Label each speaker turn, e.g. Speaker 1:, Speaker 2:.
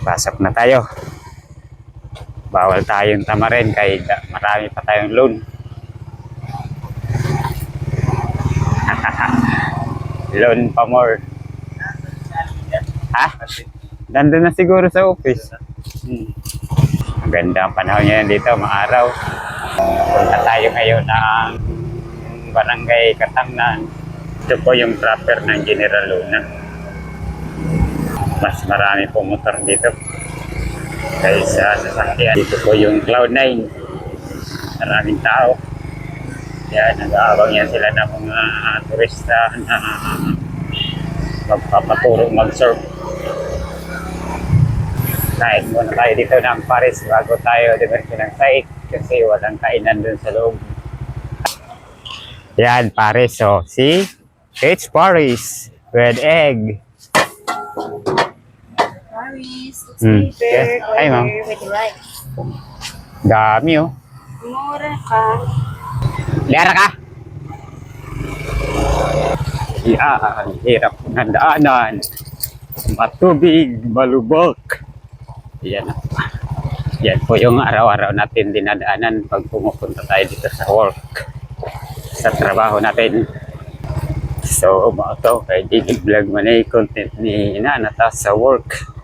Speaker 1: Pasok na tayo. Bawal tayong tamarin kahit marami pa tayong loan. Loan pa more. Ha? Nandun na siguro sa office. Maganda ang panahon ngayon dito, maaraw. Punta tayo ngayon ng Barangay Katangnan. Ito po yung proper ng General Luna. Mas marami po motor dito kaysa sasakyan. Dito po yung Cloud9. Maraming tao. Yan, nag-aabang yan sila ng mga turista na magpapaturo mag-surf. Kain muna tayo dito ng Paris bago tayo diretso ng site kasi walang kainan dun sa loob. Yan, Paris. So, see? It's Paris with egg.
Speaker 2: Paris, it's
Speaker 1: Yeah. Hi, ma'am.
Speaker 2: with rice.
Speaker 1: Dami, oh.
Speaker 2: Mura ka.
Speaker 1: Lera ka? Yan, hirap ng daanan. Matubig, malubok. Yan. Yan po yung araw-araw natin dinadaanan pag pumupunta tayo dito sa work. Sa trabaho natin. So, ito, kay Digig Vlog man ay content ni Inanata sa work.